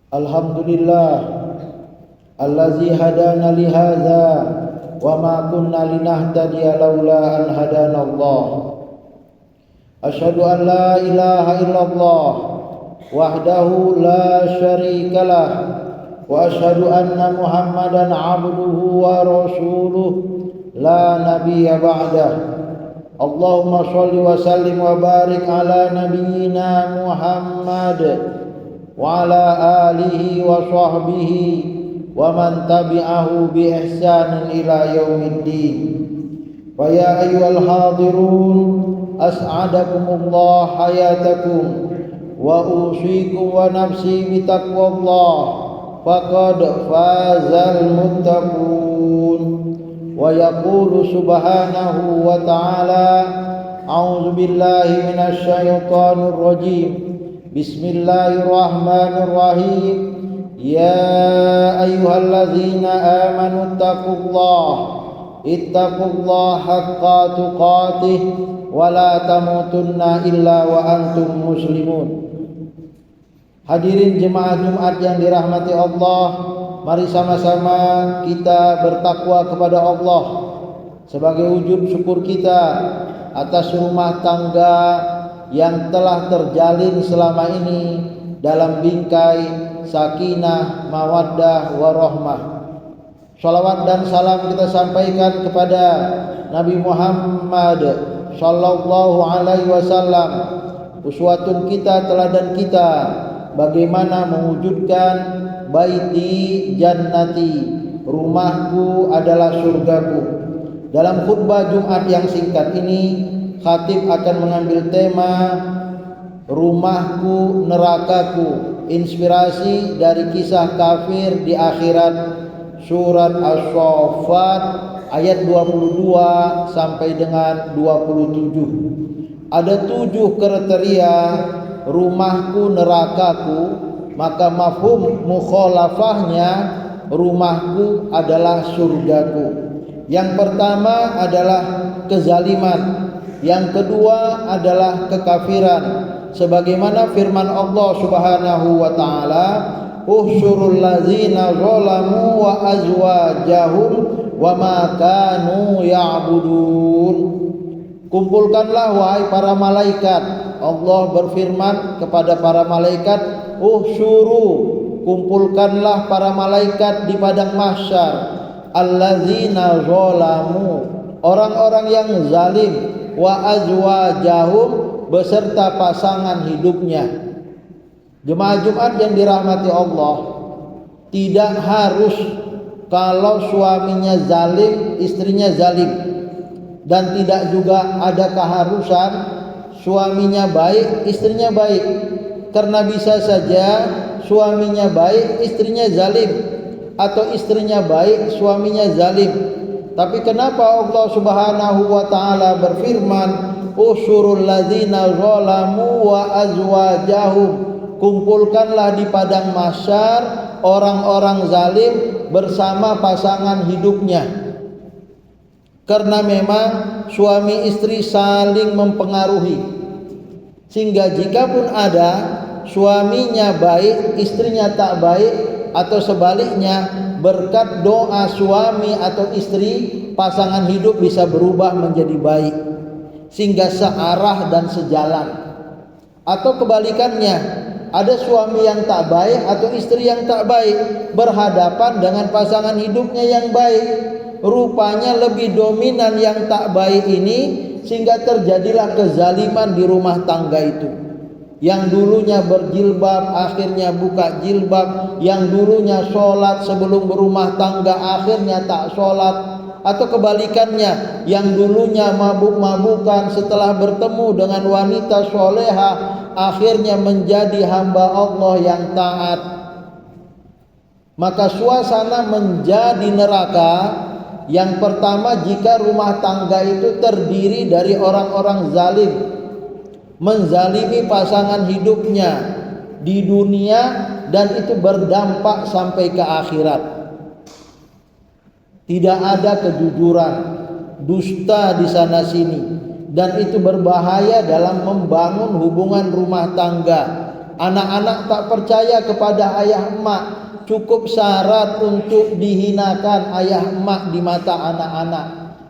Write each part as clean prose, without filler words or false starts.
Alhamdulillah allazi hadana li hadza wa ma kunna linahtadiya laula an hadana Allah. Asyhadu an la ilaha illallah wahdahu la syarikalah wa asyhadu anna Muhammadan abduhu wa rasuluh la nabiyya ba'dah. Allahumma shalli wa sallim wa barik ala nabiyyina Muhammad wa ala alihi wa sahbihi wa man tabi'ahu bi ihsanin ila yaumiddin. Wa ya ayyuhal hadirun as'adakumullah hayatakum wa usikum wa nafsi bi taqwallah faqad fazal muttaqun. Wa yaqulu subhanahu wa ta'ala a'udzu billahi minasy syaithanir rajim. Bismillahirrahmanirrahim. Ya ayyuhalladzina amanu ittaqullaha haqqa tuqatih wa la tamutunna illa wa antum muslimun. Hadirin jemaah Jumat yang dirahmati Allah, mari sama-sama kita bertakwa kepada Allah sebagai wujud syukur kita atas rumah tangga yang telah terjalin selama ini dalam bingkai sakinah, mawaddah, warahmah. Salawat dan salam kita sampaikan kepada Nabi Muhammad sallallahu alaihi wasallam, uswatun kita, teladan kita bagaimana mewujudkan baiti jannati, rumahku adalah surgaku. Dalam khutbah Jumat yang singkat ini, khatib akan mengambil tema rumahku nerakaku, inspirasi dari kisah kafir di akhirat surat As-Saffat ayat 22 sampai dengan 27. Ada 7 kriteria rumahku nerakaku, maka mafhum mukhalafahnya rumahku adalah surgaku. Yang pertama adalah kezaliman, yang kedua adalah kekafiran, sebagaimana firman Allah Subhanahu wa taala, uhsyurul ladzina zalamu wa azwajahum wa ma kanu ya'budun. Kumpulkanlah wahai para malaikat. Allah berfirman kepada para malaikat, uhsyuru, kumpulkanlah para malaikat di padang mahsyar, alladzina zalamu, orang-orang yang zalim, wa azwajahum, beserta pasangan hidupnya. Jemaah Jumat yang dirahmati Allah, tidak harus kalau suaminya zalim, istrinya zalim, dan tidak juga ada keharusan suaminya baik, istrinya baik, karena bisa saja suaminya baik, istrinya zalim, atau istrinya baik, suaminya zalim. Tapi kenapa Allah Subhanahu wa taala berfirman, usyurul ladzina zalamu wa azwajahum, kumpulkanlah di padang mahsyar orang-orang zalim bersama pasangan hidupnya. Karena memang suami istri saling mempengaruhi, sehingga jikapun ada suaminya baik, istrinya tak baik, atau sebaliknya, berkat doa suami atau istri, pasangan hidup bisa berubah menjadi baik, sehingga searah dan sejalan. Atau kebalikannya, ada suami yang tak baik atau istri yang tak baik berhadapan dengan pasangan hidupnya yang baik, rupanya lebih dominan yang tak baik ini, sehingga terjadilah kezaliman di rumah tangga itu. Yang dulunya berjilbab akhirnya buka jilbab, yang dulunya sholat sebelum berumah tangga akhirnya tak sholat. Atau kebalikannya, yang dulunya mabuk-mabukan setelah bertemu dengan wanita soleha akhirnya menjadi hamba Allah yang taat. Maka suasana menjadi neraka. Yang pertama, jika rumah tangga itu terdiri dari orang-orang zalim, menzalimi pasangan hidupnya di dunia, dan itu berdampak sampai ke akhirat. Tidak ada kejujuran, dusta di sana sini, dan itu berbahaya dalam membangun hubungan rumah tangga. Anak-anak tak percaya kepada ayah emak, cukup syarat untuk dihinakan ayah emak di mata anak-anak.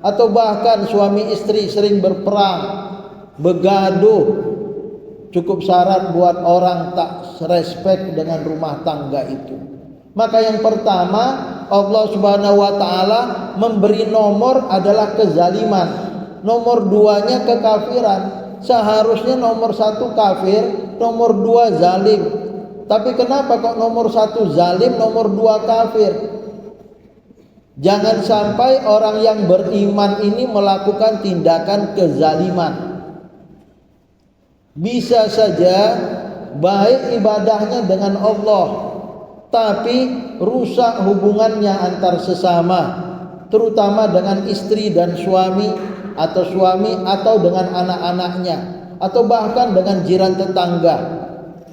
Atau bahkan suami istri sering berperang, begaduh, cukup syarat buat orang tak respect dengan rumah tangga itu. Maka yang pertama, Allah Subhanahu wa taala memberi nomor adalah kezaliman. Nomor duanya kekafiran. Seharusnya nomor satu kafir, nomor dua zalim. Tapi kenapa kok nomor satu zalim, nomor dua kafir? Jangan sampai orang yang beriman ini melakukan tindakan kezaliman. Bisa saja baik ibadahnya dengan Allah, tapi rusak hubungannya antar sesama, terutama dengan istri dan suami, atau suami atau dengan anak-anaknya, atau bahkan dengan jiran tetangga.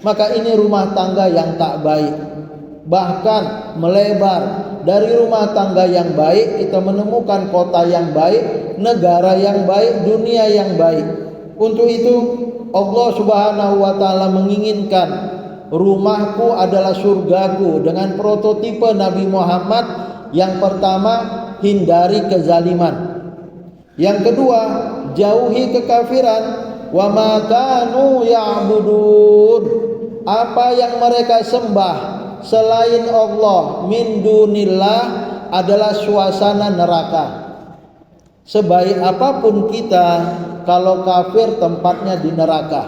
Maka ini rumah tangga yang tak baik. Bahkan melebar dari rumah tangga yang baik, kita menemukan kota yang baik, negara yang baik, dunia yang baik. Untuk itu Allah Subhanahu wa taala menginginkan rumahku adalah surgaku dengan prototipe Nabi Muhammad. Yang pertama, hindari kezaliman. Yang kedua, jauhi kekafiran. Wa ma kanu ya'budun, apa yang mereka sembah selain Allah, min dunillah, adalah suasana neraka. Sebaik apapun kita, kalau kafir tempatnya di neraka.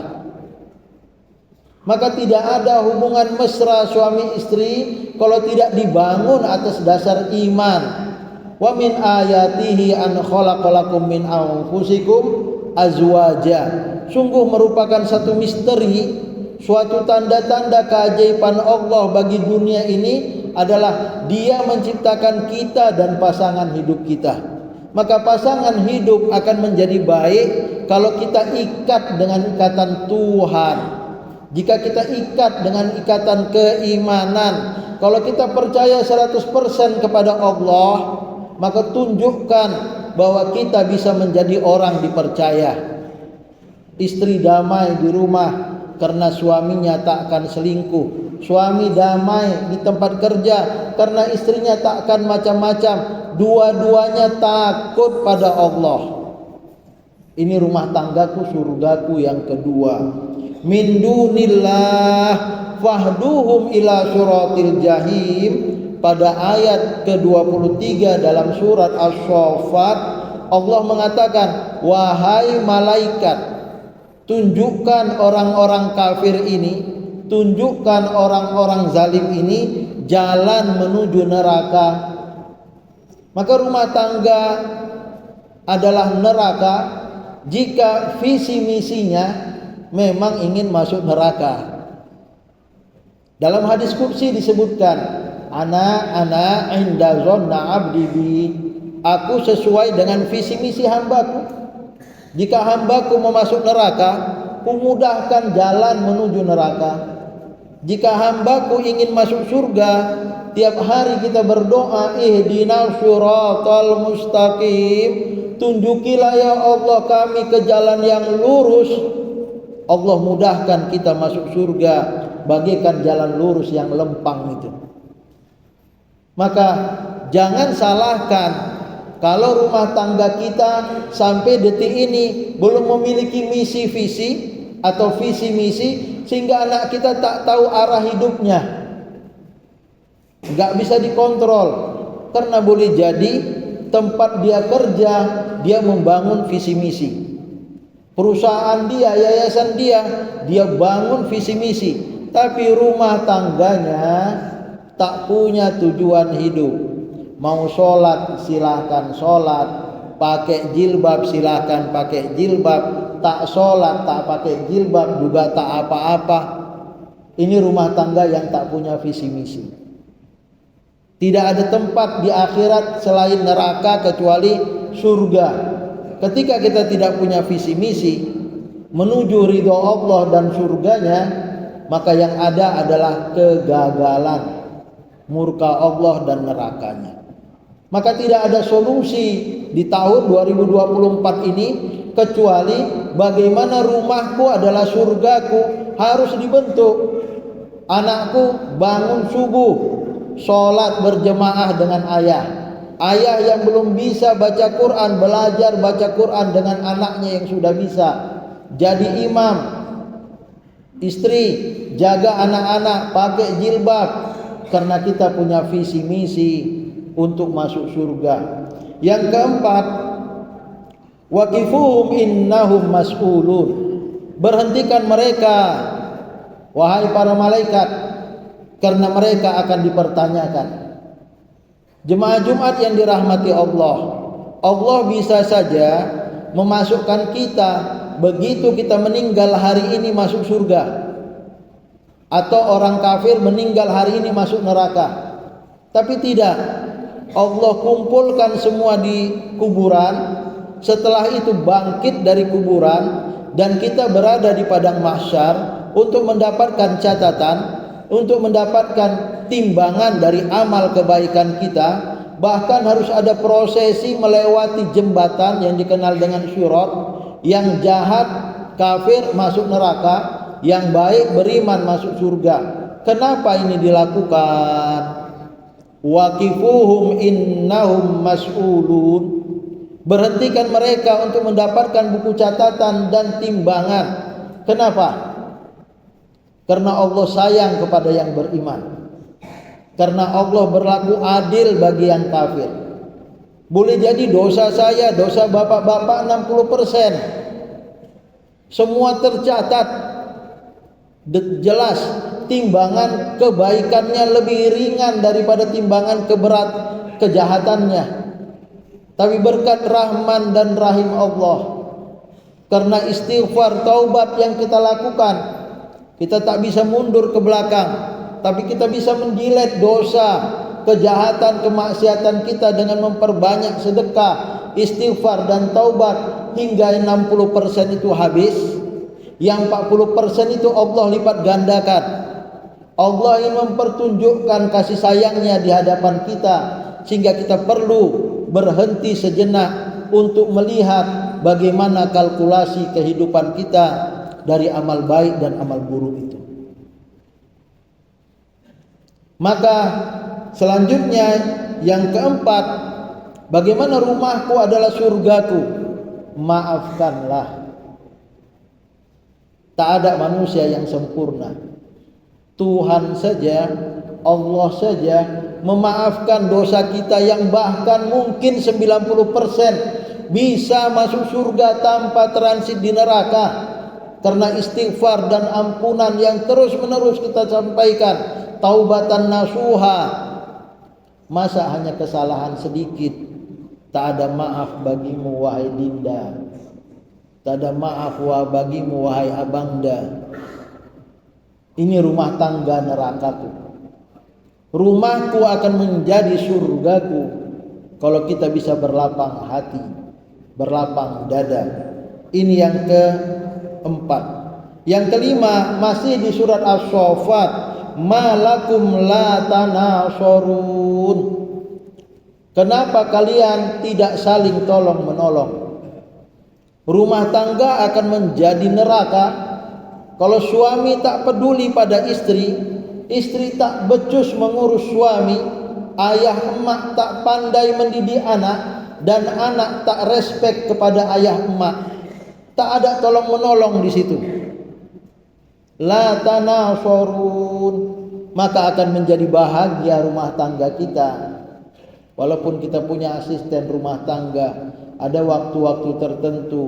Maka tidak ada hubungan mesra suami istri kalau tidak dibangun atas dasar iman. Wa min ayatihi an khalaqalakum min anfusikum azwaja. Sungguh merupakan satu misteri, suatu tanda-tanda keajaiban Allah bagi dunia ini adalah Dia menciptakan kita dan pasangan hidup kita. Maka pasangan hidup akan menjadi baik kalau kita ikat dengan ikatan Tuhan. Jika kita ikat dengan ikatan keimanan, kalau kita percaya 100% kepada Allah, maka tunjukkan bahwa kita bisa menjadi orang dipercaya. Istri damai di rumah karena suaminya tak akan selingkuh. Suami damai di tempat kerja karena istrinya tak akan macam-macam. Dua-duanya takut pada Allah. Ini rumah tanggaku, surgaku yang kedua. Min dunillah fahduhum ila suratil jahim. Pada ayat ke-23 dalam surat Asy-Syaffat, Allah mengatakan, wahai malaikat, tunjukkan orang-orang kafir ini, tunjukkan orang-orang zalim ini jalan menuju neraka. Maka rumah tangga adalah neraka jika visi misinya memang ingin masuk neraka. Dalam hadis qudsi disebutkan, Ana inda zonna abdi bi, aku sesuai dengan visi misi hambaku. Jika hambaku mau masuk neraka, kumudahkan jalan menuju neraka. Jika hambaku ingin masuk surga, tiap hari kita berdoa, ihdinas siratal mustaqim, tunjukilah ya Allah kami ke jalan yang lurus. Allah mudahkan kita masuk surga, bagikan jalan lurus yang lempang itu. Maka jangan salahkan kalau rumah tangga kita sampai detik ini belum memiliki misi visi atau visi misi, sehingga anak kita tak tahu arah hidupnya, nggak bisa dikontrol. Karena boleh jadi tempat dia kerja, dia membangun visi misi. Perusahaan dia, yayasan dia, dia bangun visi misi. Tapi rumah tangganya tak punya tujuan hidup. Mau sholat silahkan sholat, pakai jilbab silahkan pakai jilbab, tak sholat tak pakai jilbab juga tak apa-apa. Ini rumah tangga yang tak punya visi misi. Tidak ada tempat di akhirat selain neraka kecuali surga. Ketika kita tidak punya visi misi menuju ridho Allah dan surganya, maka yang ada adalah kegagalan, murka Allah dan nerakanya. Maka tidak ada solusi di tahun 2024 ini kecuali bagaimana rumahku adalah surgaku harus dibentuk. Anakku bangun subuh, sholat berjemaah dengan ayah. Ayah yang belum bisa baca Quran, belajar baca Quran dengan anaknya yang sudah bisa. Jadi imam. Istri, jaga anak-anak, pakai jilbab. Karena kita punya visi misi untuk masuk surga. Yang keempat, waqifuhum innahum mas'ulun. Berhentikan mereka, wahai para malaikat, karena mereka akan dipertanyakan. Jemaah Jumat yang dirahmati Allah, Allah bisa saja memasukkan kita begitu kita meninggal hari ini masuk surga, atau orang kafir meninggal hari ini masuk neraka. Tapi tidak, Allah kumpulkan semua di kuburan, setelah itu bangkit dari kuburan, dan kita berada di padang mahsyar untuk mendapatkan catatan, untuk mendapatkan timbangan dari amal kebaikan kita. Bahkan harus ada prosesi melewati jembatan yang dikenal dengan syirat. Yang jahat kafir masuk neraka, yang baik beriman masuk surga. Kenapa ini dilakukan? Waqifuhum innahum mas'ulun. Berhentikan mereka untuk mendapatkan buku catatan dan timbangan. Kenapa? Karena Allah sayang kepada yang beriman. Karena Allah berlaku adil bagi yang kafir. Boleh jadi dosa saya, dosa bapak-bapak 60%. Semua tercatat. Jelas timbangan kebaikannya lebih ringan daripada timbangan kejahatannya. Tapi berkat Rahman dan Rahim Allah, karena istighfar taubat yang kita lakukan, kita tak bisa mundur ke belakang, tapi kita bisa menjilat dosa, kejahatan, kemaksiatan kita dengan memperbanyak sedekah, istighfar dan taubat hingga 60% itu habis. Yang 40% itu Allah lipat gandakan. Allah ingin mempertunjukkan kasih sayangnya di hadapan kita, sehingga kita perlu berhenti sejenak untuk melihat bagaimana kalkulasi kehidupan kita dari amal baik dan amal buruk itu. Maka selanjutnya yang keempat, bagaimana rumahku adalah surgaku? Maafkanlah. Tak ada manusia yang sempurna. Tuhan saja, Allah saja memaafkan dosa kita yang bahkan mungkin 90% bisa masuk surga tanpa transit di neraka. Karena istighfar dan ampunan yang terus menerus kita sampaikan, taubatan nasuha. Masa hanya kesalahan sedikit tak ada maaf bagimu wahai Dinda, tak ada maaf bagimu wahai Abangda. Ini rumah tangga nerakaku. Rumahku akan menjadi surgaku kalau kita bisa berlapang hati, berlapang dada. Ini yang keempat. Yang kelima masih di surat As-Saffat, malakum la tanasharun. Kenapa kalian tidak saling tolong menolong? Rumah tangga akan menjadi neraka kalau suami tak peduli pada istri, istri tak becus mengurus suami, ayah emak tak pandai mendidik anak, dan anak tak respek kepada ayah emak. Tak ada tolong menolong di situ. La tanasharun. Maka akan menjadi bahagia rumah tangga kita. Walaupun kita punya asisten rumah tangga, ada waktu-waktu tertentu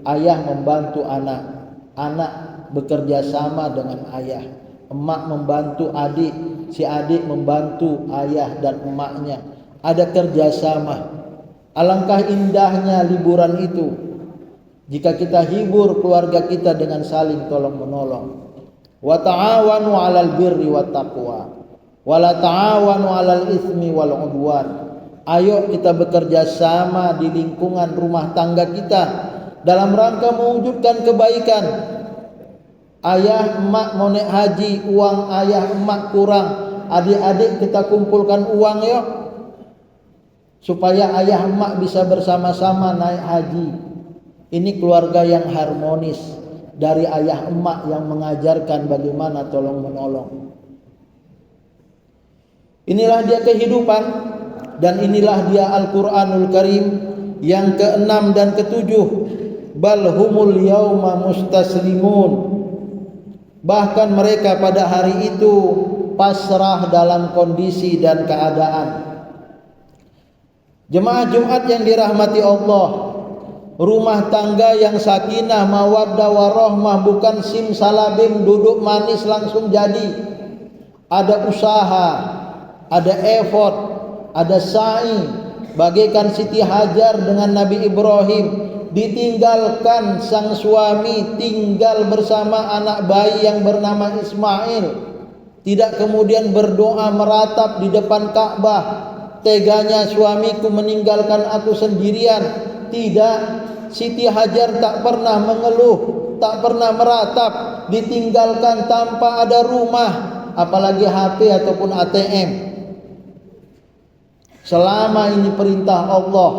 ayah membantu anak, anak bekerja sama dengan ayah, emak membantu adik, si adik membantu ayah dan emaknya. Ada kerjasama. Alangkah indahnya liburan itu jika kita hibur keluarga kita dengan saling tolong menolong. Wa ta'awanu 'alal birri wat taqwa wa la ta'awanu 'alal itsmi wal 'udwan. Ayo kita bekerja sama di lingkungan rumah tangga kita dalam rangka mewujudkan kebaikan. Ayah emak mau naik haji, uang ayah emak kurang, adik-adik kita kumpulkan uang yuk, supaya ayah emak bisa bersama-sama naik haji. Ini keluarga yang harmonis dari ayah emak yang mengajarkan bagaimana tolong menolong. Inilah dia kehidupan, dan inilah dia Al-Quranul Karim yang ke-6 dan ke-7. Bal humul yauma mustaslimun. Bahkan mereka pada hari itu pasrah dalam kondisi dan keadaan. Jemaah Jumat yang dirahmati Allah, rumah tangga yang sakinah, mawaddah, warahmah, bukan simsalabim duduk manis langsung jadi. Ada usaha, ada effort, ada sa'i. Bagaikan Siti Hajar dengan Nabi Ibrahim, ditinggalkan sang suami, tinggal bersama anak bayi yang bernama Ismail. Tidak kemudian berdoa meratap di depan Ka'bah, teganya suamiku meninggalkan aku sendirian. Tidak, Siti Hajar tak pernah mengeluh, tak pernah meratap, ditinggalkan tanpa ada rumah, apalagi HP ataupun ATM. Selama ini perintah Allah,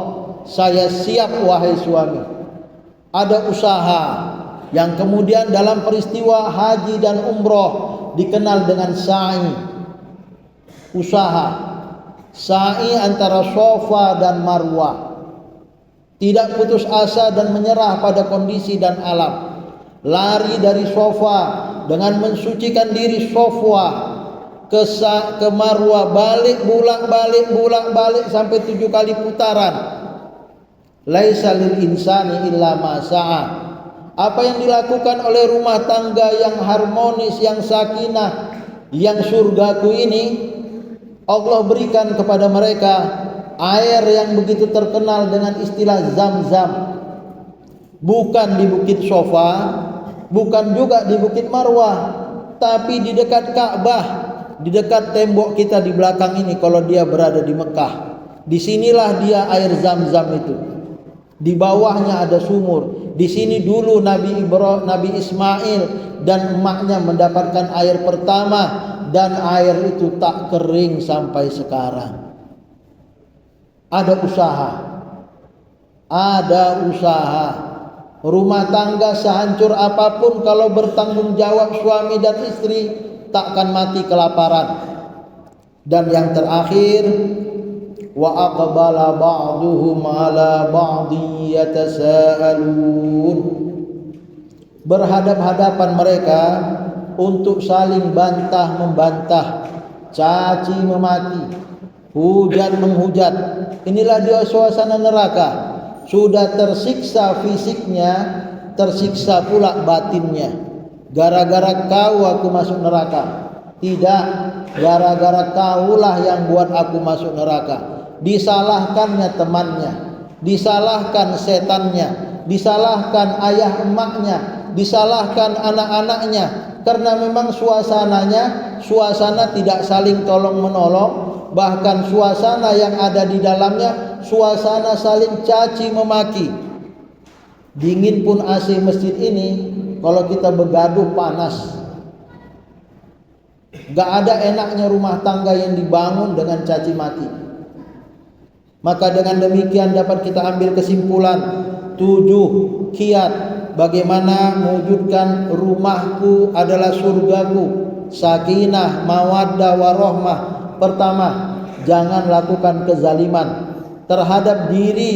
saya siap wahai suami. Ada usaha yang kemudian dalam peristiwa haji dan umroh dikenal dengan sa'i. Usaha, sa'i antara Safa dan Marwah. Tidak putus asa dan menyerah pada kondisi dan alam. Lari dari Safa dengan mensucikan diri Safa ke Marwah, balik bolak-balik sampai 7 kali putaran. Laisa lil insani illa ma sa'a. Apa yang dilakukan oleh rumah tangga yang harmonis, yang sakinah, yang surgaku ini, Allah berikan kepada mereka air yang begitu terkenal dengan istilah Zam-Zam. Bukan di Bukit Safa, bukan juga di Bukit Marwah, tapi di dekat Ka'bah, di dekat tembok kita di belakang ini. Kalau dia berada di Mekah, disinilah dia air Zam-Zam itu. Di bawahnya ada sumur. Di sini dulu Nabi Ismail dan emaknya mendapatkan air pertama, dan air itu tak kering sampai sekarang. Ada usaha. Rumah tangga sehancur apapun, kalau bertanggung jawab suami dan istri, takkan mati kelaparan. Dan yang terakhir, wa aqbala ba'duhum ala ba'din yatasaalun. Berhadap-hadapan mereka untuk saling bantah membantah, caci memaki, hujat menghujat. Inilah dia suasana neraka. Sudah tersiksa fisiknya, tersiksa pula batinnya. Gara-gara kau aku masuk neraka. Tidak, gara-gara kaulah yang buat aku masuk neraka. Disalahkannya temannya, disalahkan setannya, disalahkan ayah emaknya, disalahkan anak-anaknya. Karena memang suasana tidak saling tolong menolong. Bahkan suasana yang ada di dalamnya, suasana saling caci memaki. Dingin pun AC masjid ini, kalau kita begaduh panas. Gak ada enaknya rumah tangga yang dibangun dengan caci maki. Maka dengan demikian dapat kita ambil kesimpulan 7 kiat bagaimana mewujudkan rumahku adalah surgaku, sakinah, mawaddah, warahmah. Pertama, jangan lakukan kezaliman terhadap diri,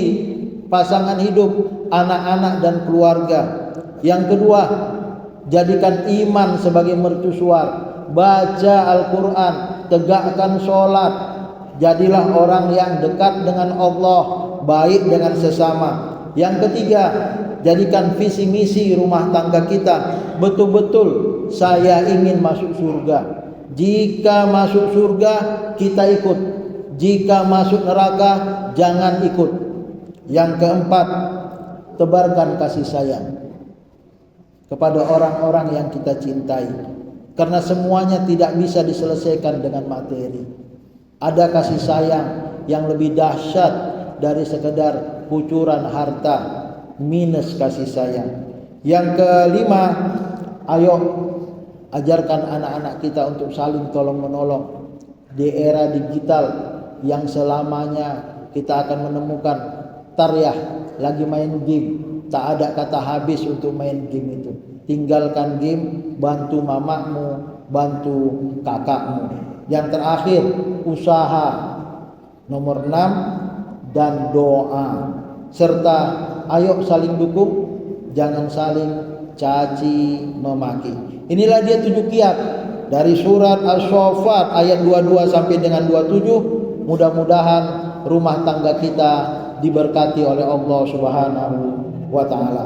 pasangan hidup, anak-anak dan keluarga. Yang kedua, jadikan iman sebagai mercusuar. Baca Al-Quran, tegakkan sholat. Jadilah orang yang dekat dengan Allah, baik dengan sesama. Yang ketiga, jadikan visi misi rumah tangga kita betul-betul saya ingin masuk surga. Jika masuk surga kita ikut, jika masuk neraka jangan ikut. Yang keempat, tebarkan kasih sayang kepada orang-orang yang kita cintai. Karena semuanya tidak bisa diselesaikan dengan materi. Ada kasih sayang yang lebih dahsyat dari sekedar kucuran harta minus kasih sayang. Yang kelima, ayo ajarkan anak-anak kita untuk saling tolong menolong. Di era digital yang selamanya kita akan menemukan taryah lagi main game, tak ada kata habis untuk main game itu. Tinggalkan game, bantu mamamu, bantu kakakmu. Yang terakhir usaha. Nomor 6 dan doa. Serta ayo saling dukung, jangan saling caci memaki. Inilah dia 7 kiat dari surat As-Saffat ayat 22 sampai dengan 27. Mudah-mudahan rumah tangga kita diberkati oleh Allah Subhanahu wa taala.